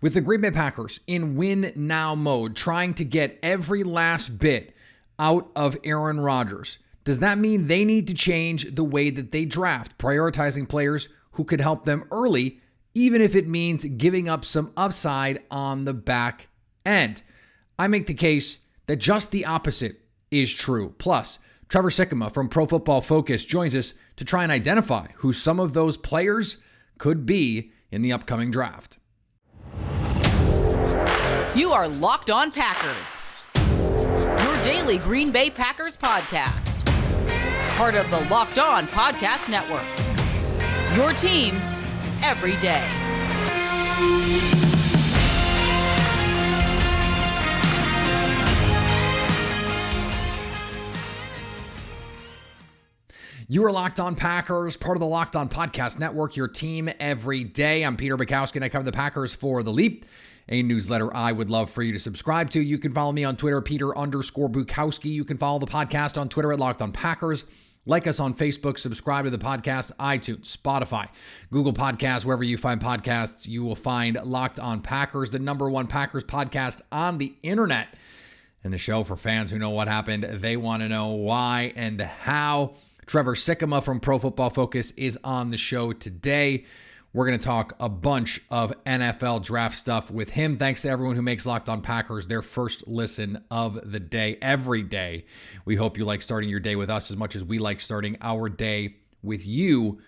With the Green Bay Packers in win-now mode, trying to get every last bit out of Aaron Rodgers, does that mean they need to change the way that they draft, prioritizing players who could help them early, even if it means giving up some upside on the back end? I make the case that just the opposite is true. Plus, Trevor Sikkema from Pro Football Focus joins us to try and identify who some of those players could be in the upcoming draft. You are Locked On Packers, your daily Green Bay Packers podcast. Part of the Locked On Podcast Network, your team every day. You are Locked On Packers, part of the Locked On Podcast Network, your team every day. I'm Peter Bukowski, and I cover the Packers for The Leap, a newsletter I would love for you to subscribe to. You can follow me on Twitter, Peter_Bukowski. You can follow the podcast on Twitter at Locked On Packers. Like us on Facebook, subscribe to the podcast, iTunes, Spotify, Google Podcasts, wherever you find podcasts, you will find Locked On Packers, the #1 Packers podcast on the internet. And the show for fans who know what happened. They want to know why and how. Trevor Sikkema from Pro Football Focus is on the show today. We're going to talk a bunch of NFL draft stuff with him. Thanks to everyone who makes Locked On Packers their first listen of the day, every day. We hope you like starting your day with us as much as we like starting our day with you.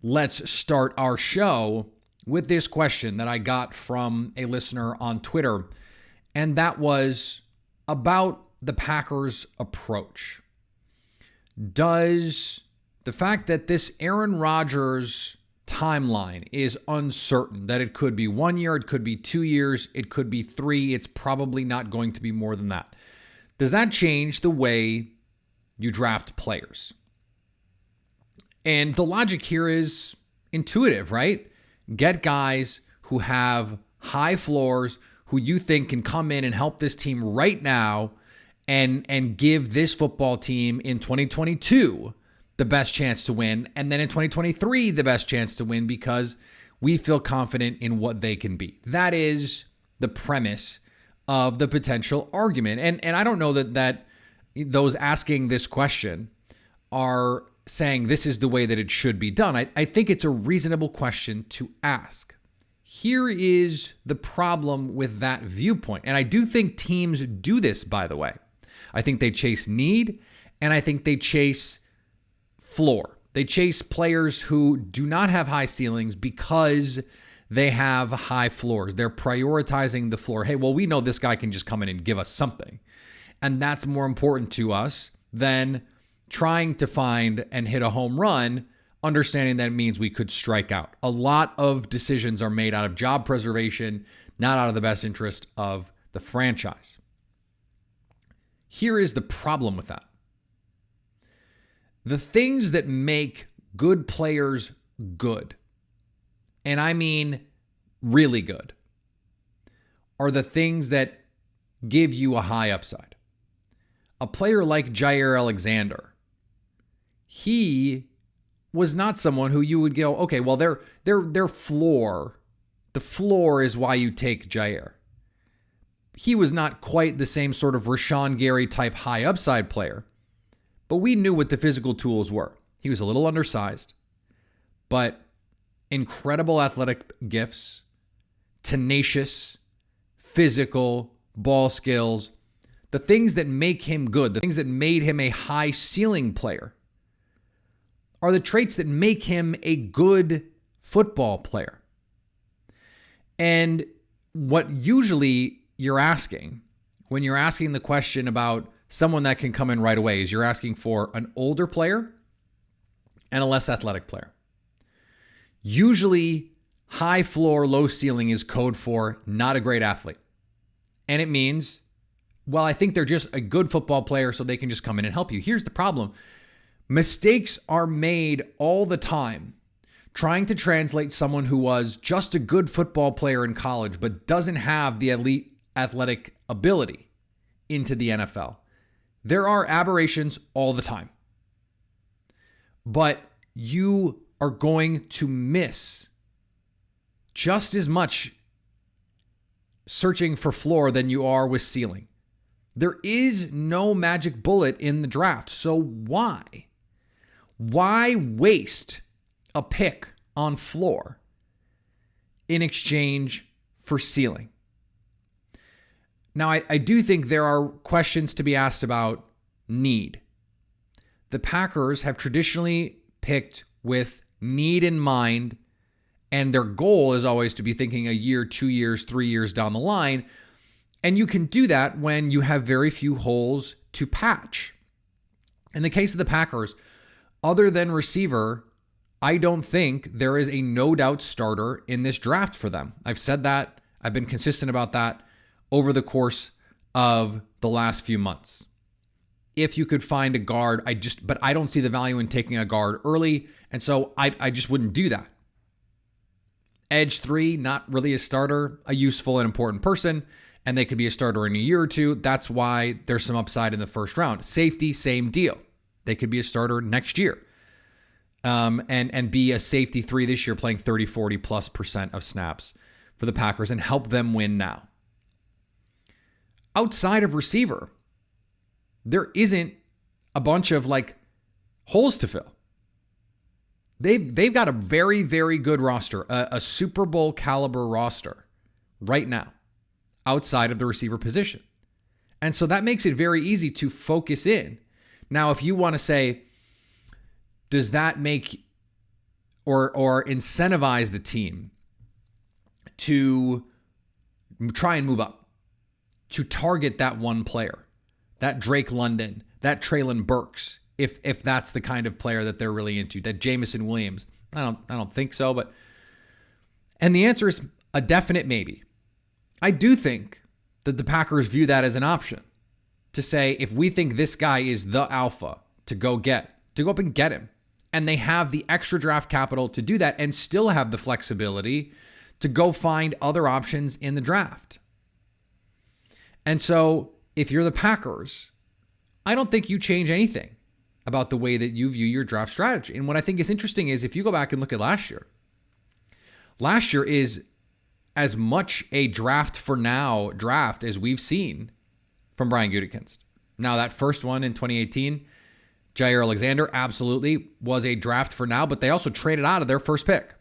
Let's start our show with this question that I got from a listener on Twitter, and that was about the Packers' approach. Does the fact that this Aaron Rodgers timeline is uncertain, that it could be 1 year, it could be 2 years, it could be 3, it's probably not going to be more than that, does that change the way you draft players? And the logic here is intuitive, right? Get guys who have high floors, who you think can come in and help this team right now and give this football team in 2022 the best chance to win, and then in 2023 the best chance to win because we feel confident in what they can be. That is the premise of the potential argument. And I don't know that those asking this question are saying this is the way that it should be done. I think it's a reasonable question to ask. Here is the problem with that viewpoint. And I do think teams do this, by the way. I think they chase need, and I think they chase floor. They chase players who do not have high ceilings because they have high floors. They're prioritizing the floor. Hey, well, we know this guy can just come in and give us something. And that's more important to us than trying to find and hit a home run, understanding that it means we could strike out. A lot of decisions are made out of job preservation, not out of the best interest of the franchise. Here is the problem with that. The things that make good players good, and I mean really good, are the things that give you a high upside. A player like Jair Alexander, he was not someone who you would go, okay, well, their floor, the floor is why you take Jair. He was not quite the same sort of Rashawn Gary type high upside player, but we knew what the physical tools were. He was a little undersized, but incredible athletic gifts, tenacious, physical, ball skills, the things that make him good, the things that made him a high ceiling player are the traits that make him a good football player. And what usually you're asking when you're asking the question about someone that can come in right away is you're asking for an older player and a less athletic player. Usually high floor, low ceiling is code for not a great athlete. And it means, well, I think they're just a good football player so they can just come in and help you. Here's the problem. Mistakes are made all the time trying to translate someone who was just a good football player in college but doesn't have the elite athletic ability into the NFL. There are aberrations all the time. But you are going to miss just as much searching for floor than you are with ceiling. There is no magic bullet in the draft. So why? Why waste a pick on floor in exchange for ceiling? Now, I do think there are questions to be asked about need. The Packers have traditionally picked with need in mind, and their goal is always to be thinking a year, 2 years, 3 years down the line. And you can do that when you have very few holes to patch. In the case of the Packers, other than receiver, I don't think there is a no-doubt starter in this draft for them. I've said that. I've been consistent about that over the course of the last few months. If you could find a guard, but I don't see the value in taking a guard early, and so I just wouldn't do that. Edge 3, not really a starter, a useful and important person, and they could be a starter in a year or two. That's why there's some upside in the first round. Safety, same deal. They could be a starter next year. And be a safety 3 this year, playing 30, 40+% of snaps for the Packers and help them win now. Outside of receiver, there isn't a bunch of holes to fill. They've got a very, very good roster, a Super Bowl caliber roster right now outside of the receiver position. And so that makes it very easy to focus in. Now, if you want to say, does that make or incentivize the team to try and move up, to target that one player, that Drake London, that Treylon Burks, if that's the kind of player that they're really into, that Jameson Williams? I don't think so, and the answer is a definite maybe. I do think that the Packers view that as an option to say, if we think this guy is the alpha to go up and get him, and they have the extra draft capital to do that and still have the flexibility to go find other options in the draft. And so if you're the Packers, I don't think you change anything about the way that you view your draft strategy. And what I think is interesting is if you go back and look at last year is as much a draft for now draft as we've seen from Brian Gutekunst. Now, that first one in 2018, Jair Alexander absolutely was a draft for now, but they also traded out of their first pick.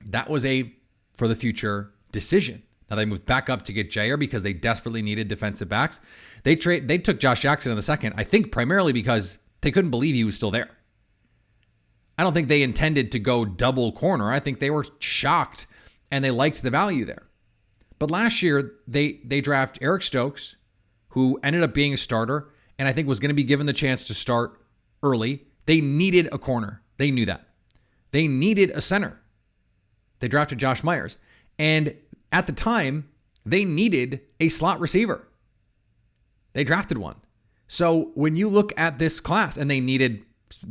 That was a for the future decision. Now they moved back up to get Jair because they desperately needed defensive backs. They took Josh Jackson in the second, I think primarily because they couldn't believe he was still there. I don't think they intended to go double corner. I think they were shocked and they liked the value there. But last year they draft Eric Stokes, who ended up being a starter, and I think was going to be given the chance to start early. They needed a corner. They knew that. They needed a center. They drafted Josh Myers. And at the time, they needed a slot receiver. They drafted one. So when you look at this class, and they needed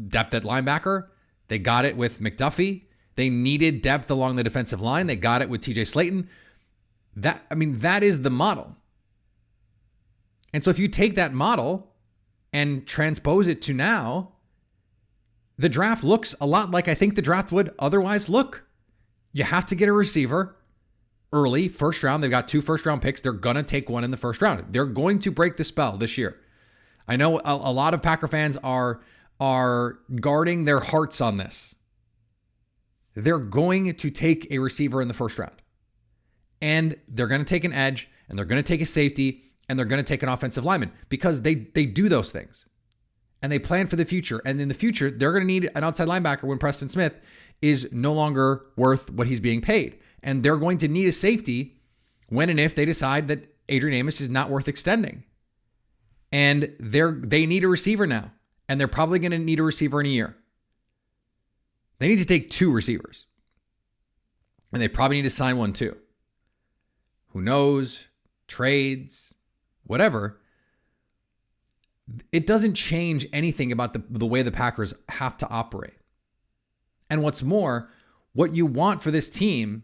depth at linebacker, they got it with McDuffie. They needed depth along the defensive line. They got it with TJ Slayton. That is the model. And so if you take that model and transpose it to now, the draft looks a lot like I think the draft would otherwise look. You have to get a receiver early, first round. They've got 2 first-round picks. They're going to take one in the first round. They're going to break the spell this year. I know a lot of Packer fans are guarding their hearts on this. They're going to take a receiver in the first round. And they're going to take an edge, and they're going to take a safety, and they're going to take an offensive lineman because they do those things. And they plan for the future. And in the future, they're going to need an outside linebacker when Preston Smith is no longer worth what he's being paid. And they're going to need a safety when and if they decide that Adrian Amos is not worth extending. And they need a receiver now. And they're probably going to need a receiver in a year. They need to take 2 receivers. And they probably need to sign one too. Who knows? Trades, whatever. It doesn't change anything about the way the Packers have to operate. And what's more, what you want for this team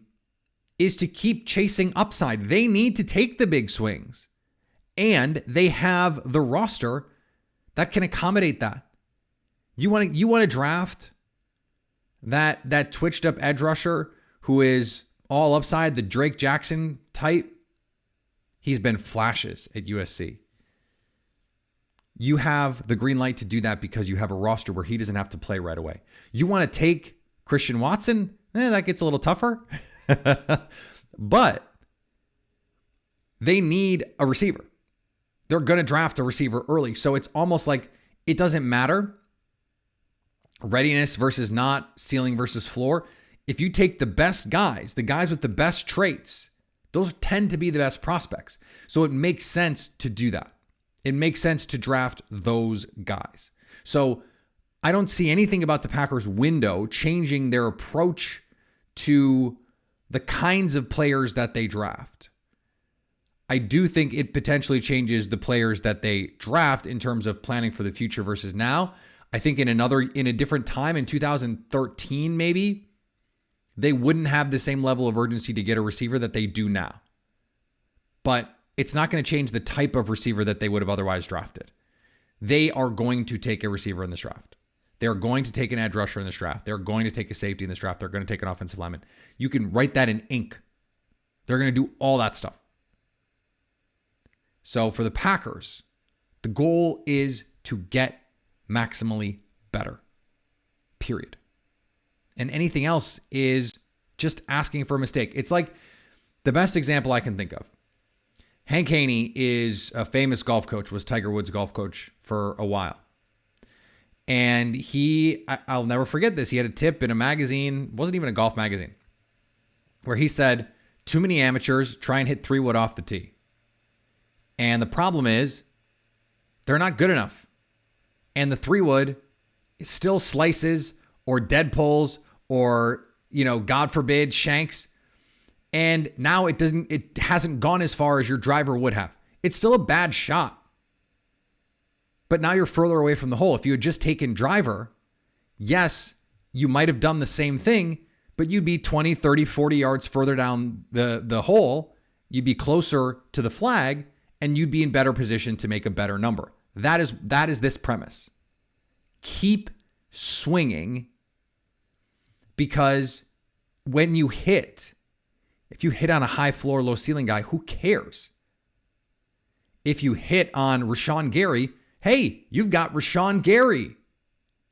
is to keep chasing upside. They need to take the big swings. And they have the roster that can accommodate that. You want to draft that twitched up edge rusher who is all upside, the Drake Jackson type, He's been flashes at USC. You have the green light to do that because you have a roster where he doesn't have to play right away. You want to take Christian Watson? That gets a little tougher. But they need a receiver. They're going to draft a receiver early. So it's almost like it doesn't matter. Readiness versus not, ceiling versus floor. If you take the best guys, the guys with the best traits, those tend to be the best prospects. So it makes sense to do that. It makes sense to draft those guys. So I don't see anything about the Packers window changing their approach to the kinds of players that they draft. I do think it potentially changes the players that they draft in terms of planning for the future versus now. I think in a different time, in 2013 maybe, they wouldn't have the same level of urgency to get a receiver that they do now. But it's not going to change the type of receiver that they would have otherwise drafted. They are going to take a receiver in this draft. They're going to take an edge rusher in this draft. They're going to take a safety in this draft. They're going to take an offensive lineman. You can write that in ink. They're going to do all that stuff. So for the Packers, the goal is to get maximally better. Period. And anything else is just asking for a mistake. It's like the best example I can think of. Hank Haney is a famous golf coach, was Tiger Woods' golf coach for a while. And I'll never forget this. He had a tip in a magazine, wasn't even a golf magazine, where he said, too many amateurs try and hit 3-wood off the tee. And the problem is they're not good enough. And the 3-wood still slices or dead pulls or, God forbid, shanks. And now it hasn't gone as far as your driver would have. It's still a bad shot. But now you're further away from the hole. If you had just taken driver, yes, you might have done the same thing, but you'd be 20, 30, 40 yards further down the hole. You'd be closer to the flag, and you'd be in better position to make a better number. That is this premise. Keep swinging, because when you hit, if you hit on a high floor, low ceiling guy, who cares? If you hit on Rashawn Gary, hey, you've got Rashawn Gary.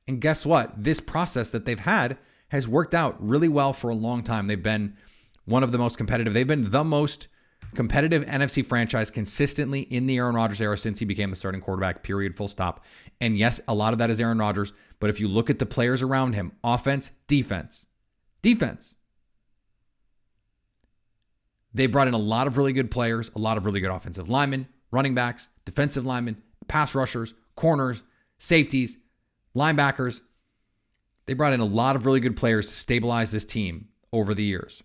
And guess what? This process that they've had has worked out really well for a long time. They've been one of the most competitive. They've been the most competitive NFC franchise consistently in the Aaron Rodgers era since he became the starting quarterback, period, full stop. And yes, a lot of that is Aaron Rodgers. But if you look at the players around him, offense, defense. They brought in a lot of really good players, a lot of really good offensive linemen, running backs, defensive linemen, pass rushers, corners, safeties, linebackers. They brought in a lot of really good players to stabilize this team over the years.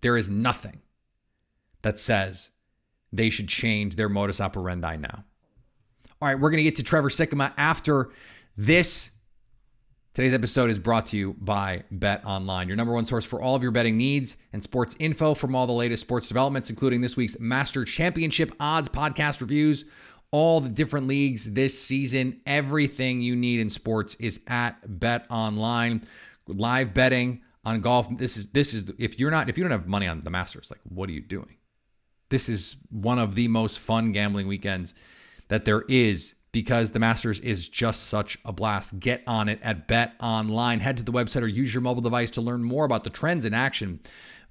There is nothing that says they should change their modus operandi now. All right, we're going to get to Trevor Sikkema after this. Today's episode is brought to you by BetOnline, your number one source for all of your betting needs and sports info from all the latest sports developments, including this week's Master Championship odds, podcast reviews, all the different leagues this season. Everything you need in sports is at BetOnline. Live betting on golf. This is if you don't have money on the Masters, like, what are you doing? This is one of the most fun gambling weekends that there is, because the Masters is just such a blast. Get on it at BetOnline. Head to the website or use your mobile device to learn more about the trends in action.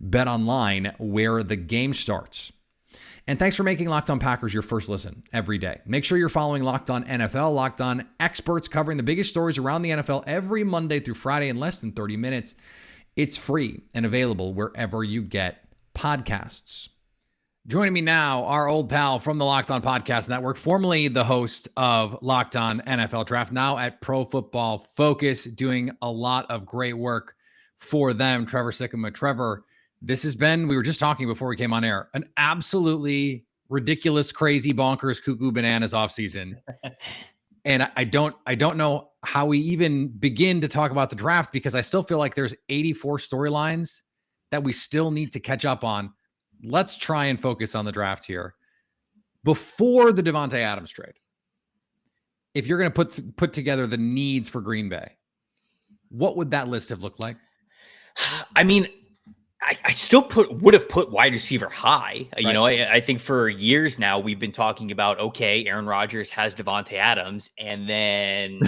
BetOnline, where the game starts. And thanks for making Locked On Packers your first listen every day. Make sure you're following Locked On NFL, Locked On experts covering the biggest stories around the NFL every Monday through Friday in less than 30 minutes. It's free and available wherever you get podcasts. Joining me now, our old pal from the Locked On Podcast Network, formerly the host of Locked On NFL Draft, now at Pro Football Focus, doing a lot of great work for them, Trevor Sikkema. Trevor, this has been, we were just talking before we came on air, an absolutely ridiculous, crazy, bonkers, cuckoo bananas offseason. And I don't know how we even begin to talk about the draft, because I still feel like there's 84 storylines that we still need to catch up on. Let's try and focus on the draft here. Before the Devontae Adams trade, if you're going to put together the needs for Green Bay, what would that list have looked like? I mean, I still would have put wide receiver high. Right. You know, I think for years now we've been talking about, okay, Aaron Rodgers has Devontae Adams, and then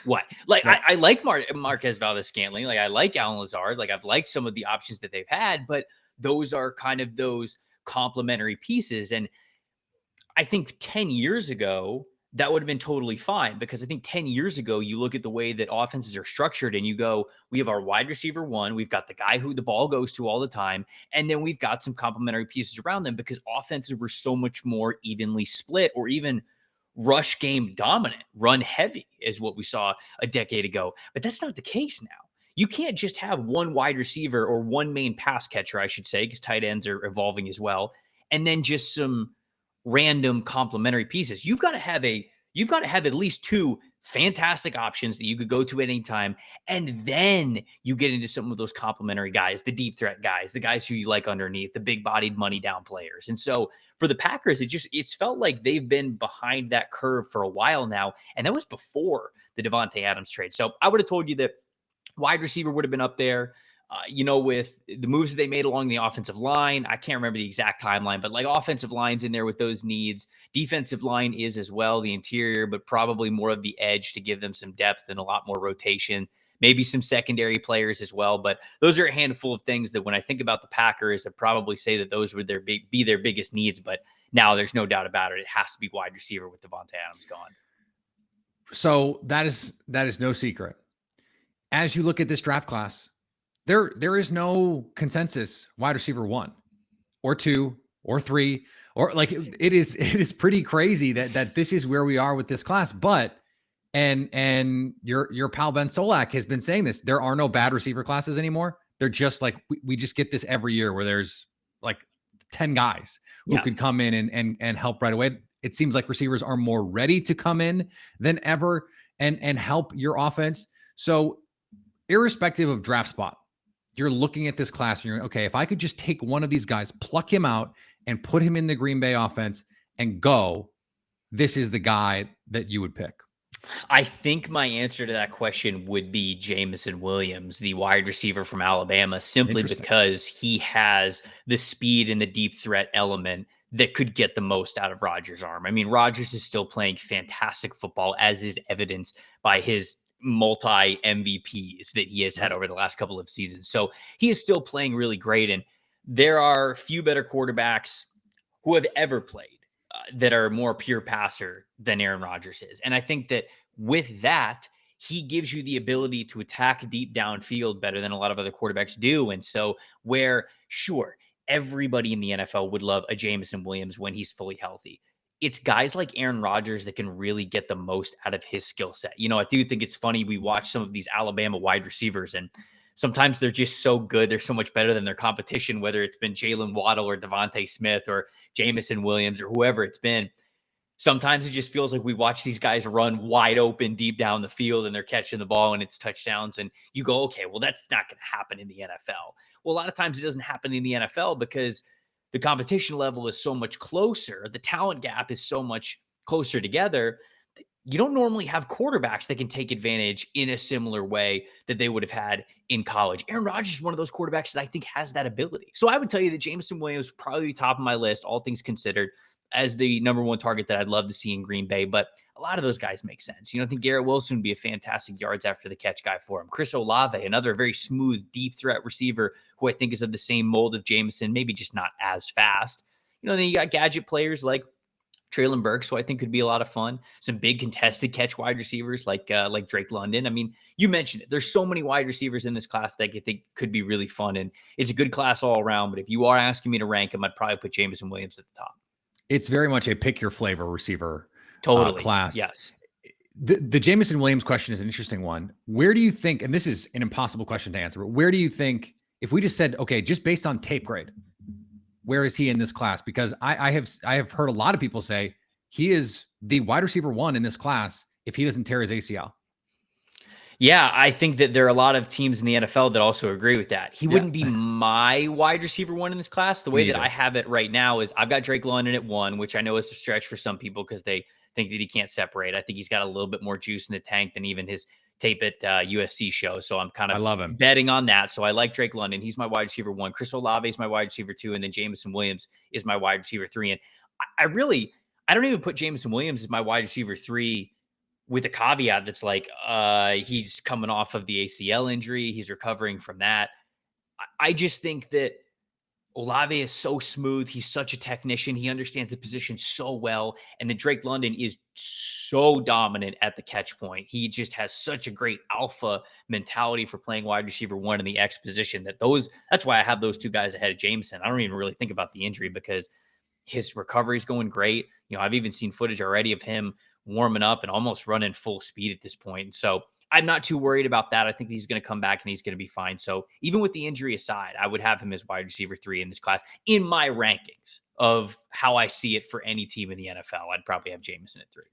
what? Like Right. I like Marquez Valdes-Scantling, like I like Allen Lazard, like I've liked some of the options that they've had, but those are kind of those complementary pieces. And I think 10 years ago, that would have been totally fine, because I think 10 years ago, you look at the way that offenses are structured and you go, we have our wide receiver one, we've got the guy who the ball goes to all the time, and then we've got some complementary pieces around them, because offenses were so much more evenly split, or even rush game dominant, run heavy is what we saw a decade ago. But that's not the case now. You can't just have one wide receiver, or one main pass catcher, I should say, because tight ends are evolving as well, and then just some random complementary pieces. You've got to have at least two fantastic options that you could go to at any time. And then you get into some of those complementary guys, the deep threat guys, the guys who you like underneath, the big bodied money down players. And so for the Packers, it's felt like they've been behind that curve for a while now. And that was before the Devontae Adams trade. So I would have told you that wide receiver would have been up there. With the moves that they made along the offensive line, I can't remember the exact timeline, but like offensive line's in there with those needs. Defensive line is as well, the interior, but probably more of the edge to give them some depth and a lot more rotation. Maybe some secondary players as well. But those are a handful of things that when I think about the Packers, I probably say that those would be their biggest needs. But now there's no doubt about it. It has to be wide receiver with Devontae Adams gone. So that is no secret. As you look at this draft class, there is no consensus wide receiver 1 or 2 or 3, or like it is pretty crazy that this is where we are with this class. But and your pal Ben Solak has been saying this. There are no bad receiver classes anymore. They're just like we just get this every year where there's like 10 guys who could come in and help right away. It seems like receivers are more ready to come in than ever and help your offense. So irrespective of draft spot, you're looking at this class and you're okay, if I could just take one of these guys, pluck him out and put him in the Green Bay offense and go, this is the guy that you would pick. I think my answer to that question would be Jameson Williams, the wide receiver from Alabama, simply because he has the speed and the deep threat element that could get the most out of Rodgers' arm. I mean, Rodgers is still playing fantastic football, as is evidenced by his multi MVPs that he has had over the last couple of seasons. So he is still playing really great. And there are few better quarterbacks who have ever played that are more pure passer than Aaron Rodgers is. And I think that with that, he gives you the ability to attack deep downfield better than a lot of other quarterbacks do. And so where, sure, everybody in the NFL would love a Jameson Williams when he's fully healthy, it's guys like Aaron Rodgers that can really get the most out of his skill set. You know, I do think it's funny. We watch some of these Alabama wide receivers, and sometimes they're just so good. They're so much better than their competition, whether it's been Jalen Waddle or Devontae Smith or Jameson Williams or whoever it's been. Sometimes it just feels like we watch these guys run wide open deep down the field and they're catching the ball and it's touchdowns. And you go, okay, well, that's not going to happen in the NFL. Well, a lot of times it doesn't happen in the NFL because the competition level is so much closer. The talent gap is so much closer together. You don't normally have quarterbacks that can take advantage in a similar way that they would have had in college. Aaron Rodgers is one of those quarterbacks that I think has that ability. So I would tell you that Jameson Williams would probably be top of my list, all things considered, as the number one target that I'd love to see in Green Bay. But a lot of those guys make sense. You know, I think Garrett Wilson would be a fantastic yards after the catch guy for him. Chris Olave, another very smooth, deep threat receiver who I think is of the same mold of Jameson, maybe just not as fast. You know, then you got gadget players like Treylon Burks, who I think could be a lot of fun. Some big contested catch wide receivers like Drake London. I mean, you mentioned it. There's so many wide receivers in this class that I think could be really fun, and it's a good class all around. But if you are asking me to rank them, I'd probably put Jameson Williams at the top. It's very much a pick your flavor receiver class. Yes. The Jameson Williams question is an interesting one. Where do you think, and this is an impossible question to answer, but where do you think, if we just said, okay, just based on tape grade, where is he in this class? Because I have heard a lot of people say he is the wide receiver 1 in this class if he doesn't tear his ACL. Yeah, I think that there are a lot of teams in the NFL that also agree with that. He wouldn't be my wide receiver 1 in this class. The way that I have it right now is I've got Drake London at 1, which I know is a stretch for some people because they think that he can't separate. I think he's got a little bit more juice in the tank than even his tape at USC show. So I'm kind I love him. of betting on that. So I like Drake London. He's my wide receiver 1. Chris Olave is my wide receiver 2. And then Jameson Williams is my wide receiver 3. And I don't even put Jameson Williams as my wide receiver 3 with a caveat that's like, he's coming off of the ACL injury. He's recovering from that. I just think that Olave is so smooth. He's such a technician. He understands the position so well. And then Drake London is so dominant at the catch point. He just has such a great alpha mentality for playing wide receiver 1 in the X position that's why I have those 2 guys ahead of Jameson. I don't even really think about the injury because his recovery is going great. I've even seen footage already of him warming up and almost running full speed at this point. So I'm not too worried about that. I think he's going to come back and he's going to be fine. So even with the injury aside, I would have him as wide receiver 3 in this class in my rankings of how I see it for any team in the NFL. I'd probably have Jameson at 3.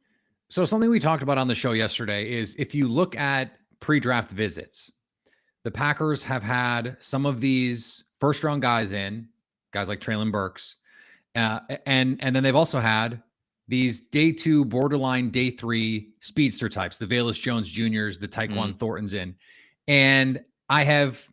So something we talked about on the show yesterday is if you look at pre-draft visits, the Packers have had some of these first-round guys like Treylon Burks, and then they've also had these day 2, borderline day 3 speedster types, the Velus Jones Jr.'s, the Tyquan Thorntons in. And I have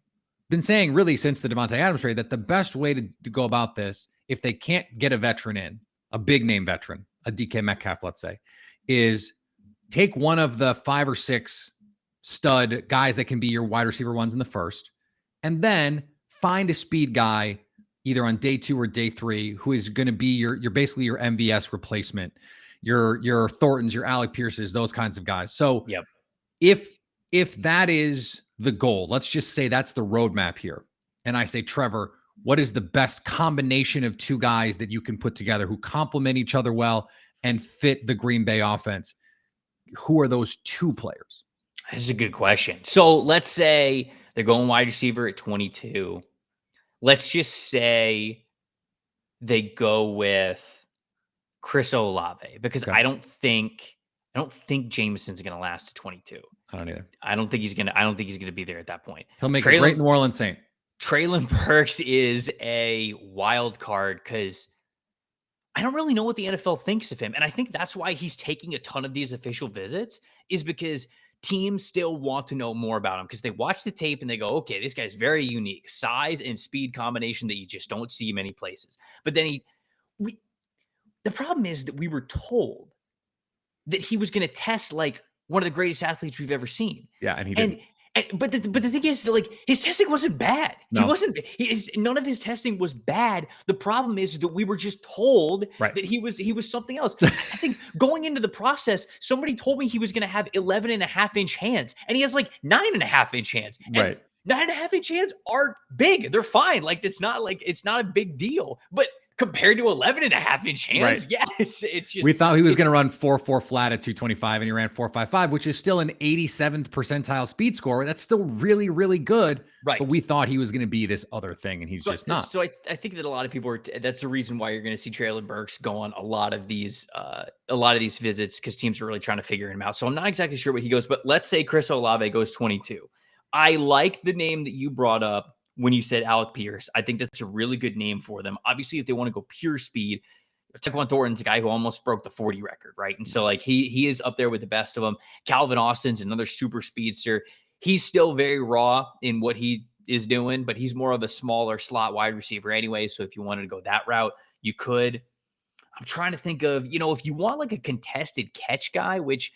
been saying really since the Devontae Adams trade that the best way to go about this, if they can't get a veteran in, a big name veteran, a DK Metcalf, let's say, is take one of the 5 or 6 stud guys that can be your wide receiver 1s in the first, and then find a speed guy either on day 2 or day 3, who is going to be your basically your MVS replacement, your Thorntons, your Alec Pierces, those kinds of guys. So yep. if that is the goal, let's just say that's the roadmap here. And I say, Trevor, what is the best combination of 2 guys that you can put together who complement each other well and fit the Green Bay offense? Who are those 2 players? This is a good question. So let's say they're going wide receiver at 22. Let's just say they go with Chris Olave because Okay. I don't think Jameson's going to last to 22. I don't either. I don't think he's going to be there at that point. He'll make a great New Orleans Saint. Treylon Burks is a wild card because I don't really know what the NFL thinks of him. And I think that's why he's taking a ton of these official visits, is because teams still want to know more about him because they watch the tape and they go, okay, this guy's very unique. Size and speed combination that you just don't see many places. But then the problem is that we were told that he was going to test like one of the greatest athletes we've ever seen. Yeah, and he didn't. But the thing is that like his testing wasn't bad. No. None of his testing was bad. The problem is that we were just told right. that he was something else. I think going into the process, somebody told me he was going to have 11.5-inch hands, and he has like 9.5-inch hands. And right. 9.5-inch hands are big. They're fine. Like it's not a big deal. But compared to 11.5-inch hands, right. yeah, it's just. We thought he was going to run 4.4 flat at 225, and he ran 4.55, which is still an 87th percentile speed score. That's still really, really good. Right. But we thought he was going to be this other thing, and he's just not. So I think that a lot of people that's the reason why you're going to see Treylon Burks go on a lot of these visits, because teams are really trying to figure him out. So I'm not exactly sure what he goes, but let's say Chris Olave goes 22. I like the name that you brought up when you said Alec Pierce. I think that's a really good name for them. Obviously, if they want to go pure speed, Tyquan Thornton's a guy who almost broke the 40 record, right? And so like he is up there with the best of them. Calvin Austin's another super speedster. He's still very raw in what he is doing, but he's more of a smaller slot wide receiver anyway. So if you wanted to go that route, you could. I'm trying to think of, if you want like a contested catch guy, which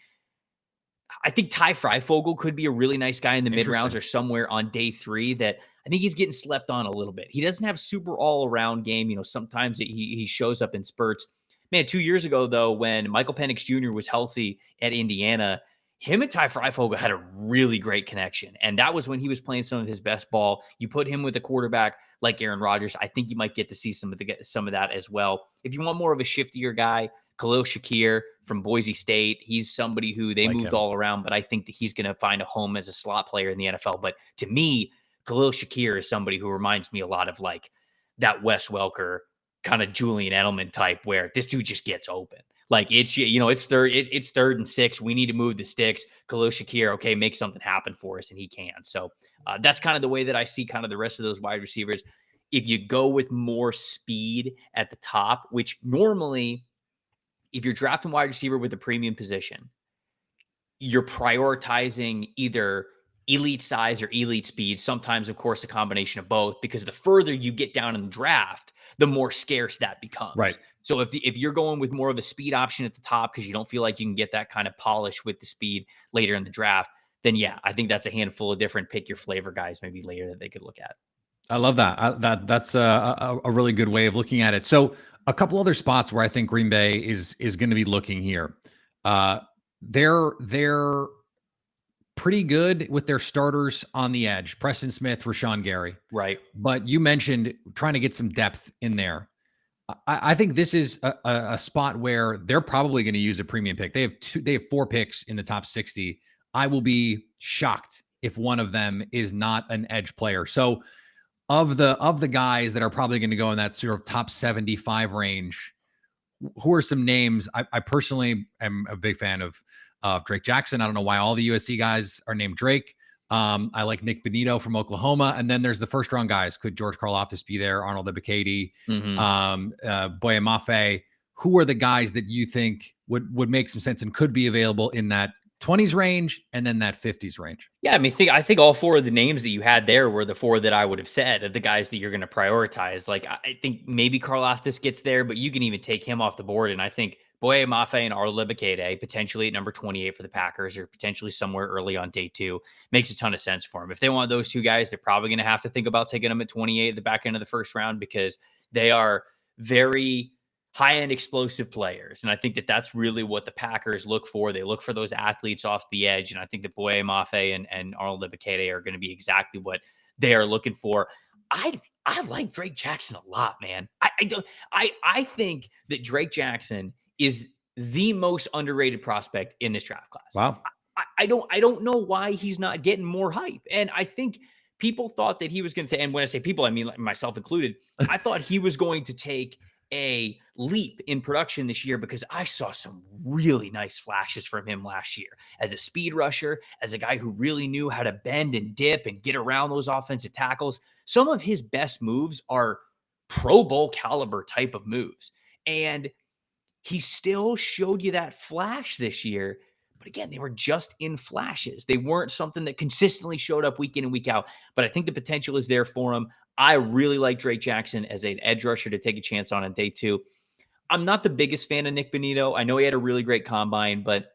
I think Ty Freifogel could be a really nice guy in the mid rounds or somewhere on day 3 that I think he's getting slept on a little bit. He doesn't have super all around game. Sometimes he shows up in spurts. Man, 2 years ago though, when Michael Penix Jr. was healthy at Indiana, him and Ty Freifogel had a really great connection. And that was when he was playing some of his best ball. You put him with a quarterback like Aaron Rodgers, I think you might get to see some of that as well. If you want more of a shiftier guy, Khalil Shakir from Boise State, he's somebody who they moved all around, but I think that he's going to find a home as a slot player in the NFL. But to me, Khalil Shakir is somebody who reminds me a lot of like that Wes Welker kind of Julian Edelman type, where this dude just gets open. Like it's it's 3rd and 6. We need to move the sticks. Khalil Shakir, okay, make something happen for us, and he can. So that's kind of the way that I see kind of the rest of those wide receivers. If you go with more speed at the top, which normally, if you're drafting wide receiver with a premium position, you're prioritizing either elite size or elite speed. Sometimes, of course, a combination of both, because the further you get down in the draft, the more scarce that becomes. Right. So if you're going with more of a speed option at the top because you don't feel like you can get that kind of polish with the speed later in the draft, then yeah, I think that's a handful of different pick your flavor guys maybe later that they could look at. I love that. That's a really good way of looking at it. So a couple other spots where I think Green Bay is going to be looking here. They're pretty good with their starters on the edge: Preston Smith, Rashawn Gary. Right. But you mentioned trying to get some depth in there. I think this is a spot where they're probably going to use a premium pick. They have 4 picks in the top 60. I will be shocked if one of them is not an edge player. So of the guys that are probably going to go in that sort of top 75 range, who are some names? I personally am a big fan of Drake Jackson. I don't know why all the USC guys are named Drake. I like Nick Benito from Oklahoma. And then there's the first round guys. Could George Karlaftis be there? Arnold Ebiketie, Boye Mafe. Who are the guys that you think would make some sense and could be available in that 20s range and then that 50s range? Yeah, I mean, I think all 4 of the names that you had there were the 4 that I would have said of the guys that you're going to prioritize. Like, I think maybe Karlaftis gets there, but you can even take him off the board. And I think Boye Mafe and Arnold Ebiketie, potentially at number 28 for the Packers, or potentially somewhere early on day 2, makes a ton of sense for them. If they want those 2 guys, they're probably going to have to think about taking them at 28 at the back end of the first round, because they are very high-end explosive players. And I think that that's really what the Packers look for. They look for those athletes off the edge. And I think that Boye Mafe and Arnold Ebiketie are going to be exactly what they are looking for. I like Drake Jackson a lot, man. I think that Drake Jackson is the most underrated prospect in this draft class. Wow. I don't know why he's not getting more hype. And I think people thought that he was going to, and when I say people, I mean like myself included, I thought he was going to take a leap in production this year, because I saw some really nice flashes from him last year as a speed rusher, as a guy who really knew how to bend and dip and get around those offensive tackles. Some of his best moves are Pro Bowl caliber type of moves. And he still showed you that flash this year. But again, they were just in flashes. They weren't something that consistently showed up week in and week out. But I think the potential is there for him. I really like Drake Jackson as an edge rusher to take a chance on day 2. I'm not the biggest fan of Nick Benito. I know he had a really great combine, but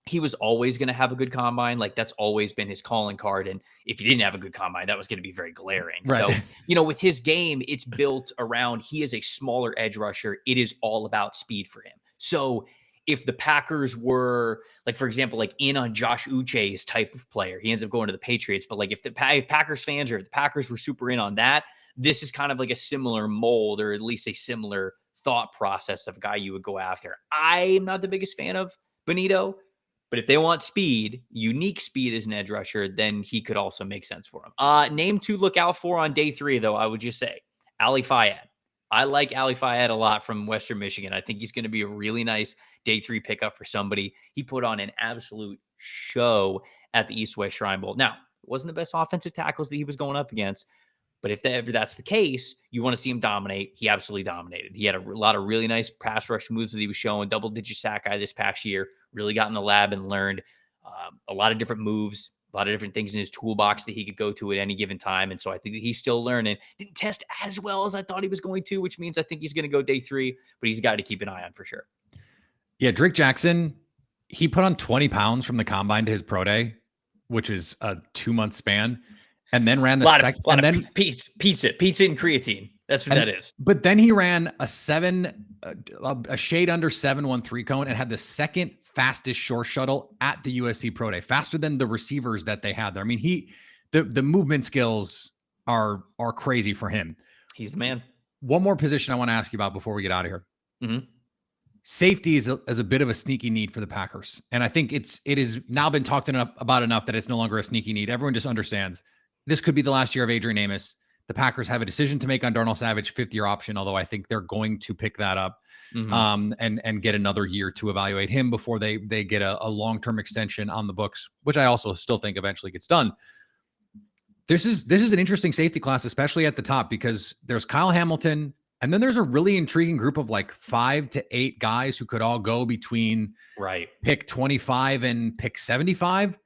he was always going to have a good combine. Like, that's always been his calling card. And if he didn't have a good combine, that was going to be very glaring. Right. So, with his game, it's built around, he is a smaller edge rusher. It is all about speed for him. So if the Packers were, like, for example, like in on Josh Uche's type of player, he ends up going to the Patriots. But like if Packers fans, or if the Packers were super in on that, this is kind of like a similar mold, or at least a similar thought process of a guy you would go after. I'm not the biggest fan of Benito, but if they want speed, unique speed as an edge rusher, then he could also make sense for him. Name to look out for on day 3, though, I would just say Ali Fayed. I like Ali Fayed a lot from Western Michigan. I think he's going to be a really nice day 3 pickup for somebody. He put on an absolute show at the East-West Shrine Bowl. Now, it wasn't the best offensive tackles that he was going up against, but if that's the case, you want to see him dominate. He absolutely dominated. He had a lot of really nice pass rush moves that he was showing. Double-digit sack guy this past year. Really got in the lab and learned a lot of different moves, a lot of different things in his toolbox that he could go to at any given time. And so I think that he's still learning. Didn't test as well as I thought he was going to, which means I think he's going to go day 3, but he's got to keep an eye on for sure. Yeah, Drake Jackson, he put on 20 pounds from the combine to his pro day, which is a 2-month span, and then ran the second. And then pizza and creatine. That's what that is. But then he ran a shade under 7.13 cone and had the second fastest short shuttle at the USC Pro Day, faster than the receivers that they had there. I mean, the movement skills are crazy for him. He's the man. One more position I want to ask you about before we get out of here. Mm-hmm. Safety is a bit of a sneaky need for the Packers. And I think it has now been talked about enough that it's no longer a sneaky need. Everyone just understands this could be the last year of Adrian Amos. The Packers have a decision to make on Darnell Savage, 5th-year option, although I think they're going to pick that up and get another year to evaluate him before they get a long-term extension on the books, which I also still think eventually gets done. This is an interesting safety class, especially at the top, because there's Kyle Hamilton And then there's a really intriguing group of like 5 to 8 guys who could all go between pick 25 and pick 75.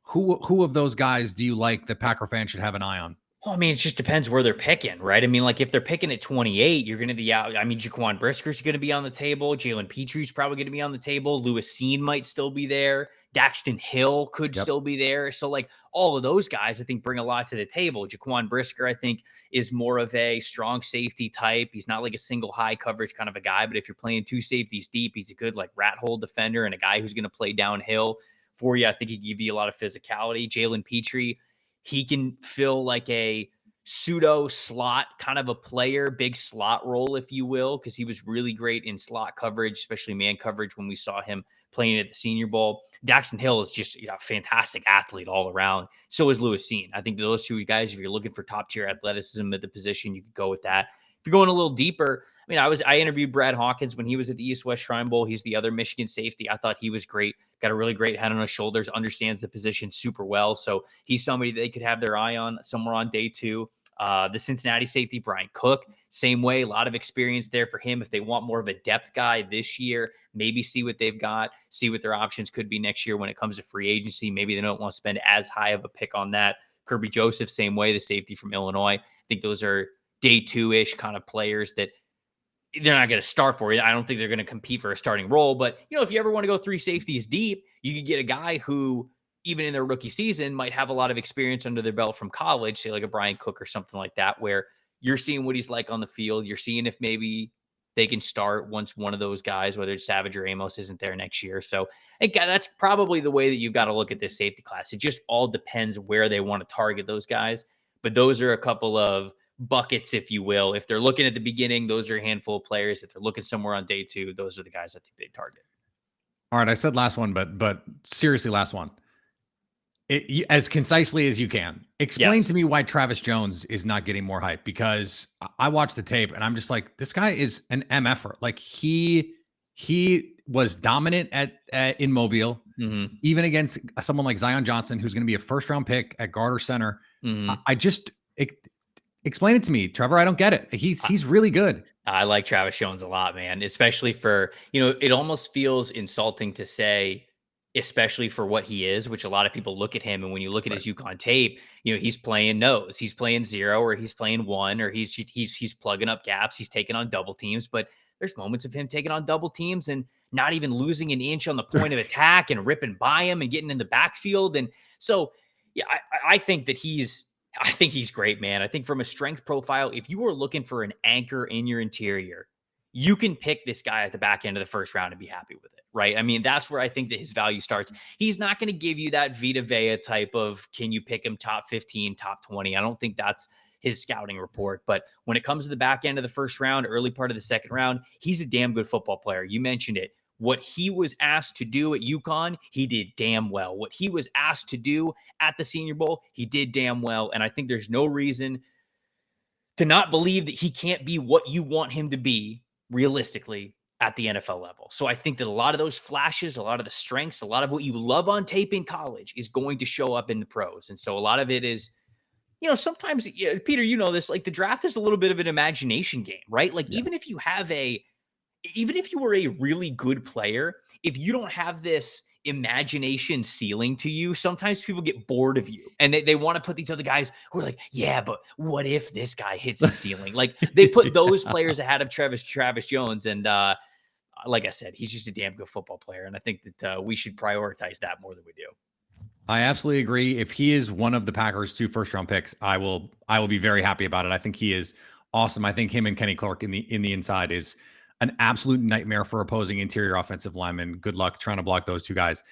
Who of those guys do you like that Packer fans should have an eye on? Well, I mean, it just depends where they're picking, right? I mean, like if they're picking at 28, you're going to be out. I mean, Jaquan Brisker's going to be on the table. Jalen Petrue's probably going to be on the table. Lewis Seen might still be there. Daxton Hill could still be there. So like all of those guys, I think bring a lot to the table. Jaquan Brisker, I think, is more of a strong safety type. He's not like a single high coverage kind of a guy, but if you're playing 2 safeties deep, he's a good like rat hole defender and a guy who's going to play downhill for you. I think he'd give you a lot of physicality. Jalen Petrie, he can fill like a pseudo slot kind of a player, big slot role, if you will, because he was really great in slot coverage, especially man coverage when we saw him playing at the Senior Bowl. Daxton Hill is just a fantastic athlete all around. So is Lewis Seen. I think those 2 guys, if you're looking for top tier athleticism at the position, you could go with that. If you're going a little deeper, I mean, I interviewed Brad Hawkins when he was at the East-West Shrine Bowl. He's the other Michigan safety. I thought he was great. Got a really great head on his shoulders, understands the position super well. So he's somebody they could have their eye on somewhere on day 2. The Cincinnati safety, Brian Cook, same way, a lot of experience there for him. If they want more of a depth guy this year, maybe see what they've got, see what their options could be next year when it comes to free agency. Maybe they don't want to spend as high of a pick on that. Kirby Joseph, same way, the safety from Illinois. I think those are day 2-ish kind of players that they're not going to start for you. I don't think they're going to compete for a starting role, but if you ever want to go 3 safeties deep, you could get a guy who, even in their rookie season, might have a lot of experience under their belt from college, say like a Brian Cook or something like that, where you're seeing what he's like on the field. You're seeing if maybe they can start once one of those guys, whether it's Savage or Amos, isn't there next year. So I think that's probably the way that you've got to look at this safety class. It just all depends where they want to target those guys. But those are a couple of buckets, if you will. If they're looking at the beginning, those are a handful of players. If they're looking somewhere on day 2, those are the guys I think they target. All right, I said last one, but seriously, last one. As concisely as you can, explain to me why Travis Jones is not getting more hype, because I watched the tape and I'm just like, this guy is an MFer. Like he was dominant in Mobile, even against someone like Zion Johnson, who's going to be a first-round pick at guard or center. Explain it to me, Trevor. I don't get it. He's really good. I like Travis Jones a lot, man, especially for, it almost feels insulting to say, especially for what he is, which a lot of people look at him. And when you look at his UConn tape, he's playing nose, he's playing 0, or he's playing 1, or he's plugging up gaps. He's taking on double teams, but there's moments of him taking on double teams and not even losing an inch on the point of attack and ripping by him and getting in the backfield. And so, yeah, I think that he's great, man. I think from a strength profile, if you are looking for an anchor in your interior, you can pick this guy at the back end of the first round and be happy with it, right? I mean, that's where I think that his value starts. He's not going to give you that Vita Vea type of, can you pick him top 15, top 20? I don't think that's his scouting report. But when it comes to the back end of the first round, early part of the second round, he's a damn good football player. You mentioned it. What he was asked to do at UConn, he did damn well. What he was asked to do at the Senior Bowl, he did damn well. And I think there's no reason to not believe that he can't be what you want him to be realistically at the NFL level. So I think that a lot of those flashes, a lot of the strengths, a lot of what you love on tape in college is going to show up in the pros. And so a lot of it is, sometimes, Peter, this, like the draft is a little bit of an imagination game, right? Like even if you were a really good player, if you don't have this imagination ceiling to you, sometimes people get bored of you and they want to put these other guys who are like, yeah, but what if this guy hits the ceiling? Like they put those players ahead of Travis Jones. And like I said, he's just a damn good football player. And I think that we should prioritize that more than we do. I absolutely agree. If he is one of the Packers' 2 first-round picks, I will be very happy about it. I think he is awesome. I think him and Kenny Clark in the inside is an absolute nightmare for opposing interior offensive linemen. Good luck trying to block those 2 guys.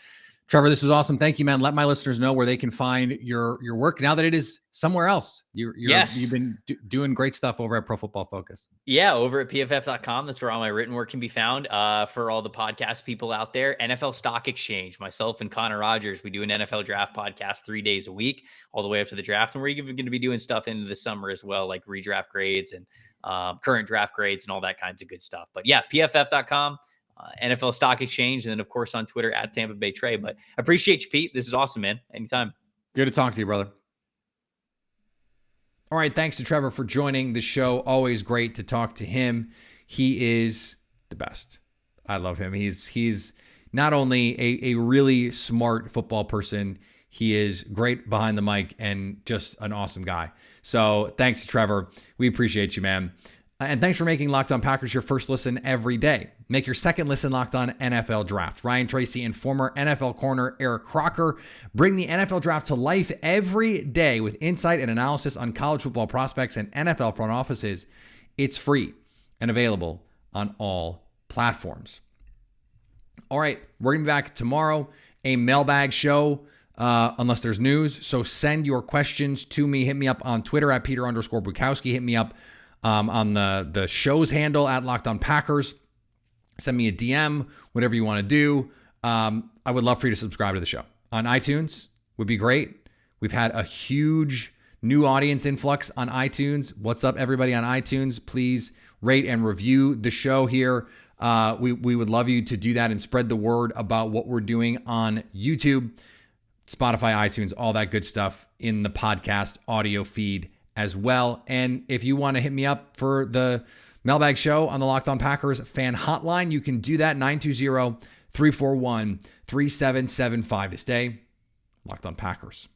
Trevor, this was awesome. Thank you, man. Let my listeners know where they can find your work now that it is somewhere else. You've been doing great stuff over at Pro Football Focus. Yeah, over at PFF.com. That's where all my written work can be found. For all the podcast people out there, NFL Stock Exchange, myself and Connor Rogers, we do an NFL draft podcast 3 days a week, all the way up to the draft. And we're even going to be doing stuff into the summer as well, like redraft grades and current draft grades and all that kinds of good stuff. But yeah, PFF.com. NFL Stock Exchange, and then of course on Twitter at Tampa Bay Trey. But I appreciate you, Pete. This is awesome, man. Anytime. Good to talk to you, brother. All right, thanks to Trevor for joining the show. Always great to talk to him. He is the best. I love him. He's not only a really smart football person, he is great behind the mic and just an awesome guy. So thanks to Trevor. We appreciate you, man. And thanks for making Locked On Packers your first listen every day. Make your second listen Locked On NFL Draft. Ryan Tracy and former NFL corner Eric Crocker bring the NFL Draft to life every day with insight and analysis on college football prospects and NFL front offices. It's free and available on all platforms. All right, we're going to be back tomorrow, a mailbag show, unless there's news. So send your questions to me. Hit me up on Twitter at Peter_Bukowski. Hit me up on the show's handle at Locked On Packers. Send me a DM, whatever you want to do. I would love for you to subscribe to the show. On iTunes would be great. We've had a huge new audience influx on iTunes. What's up, everybody on iTunes? Please rate and review the show here. We would love you to do that and spread the word about what we're doing on YouTube, Spotify, iTunes, all that good stuff in the podcast audio feed as well. And if you want to hit me up for the mailbag show on the Locked On Packers fan hotline, you can do that, 920-341-3775 to stay Locked On Packers.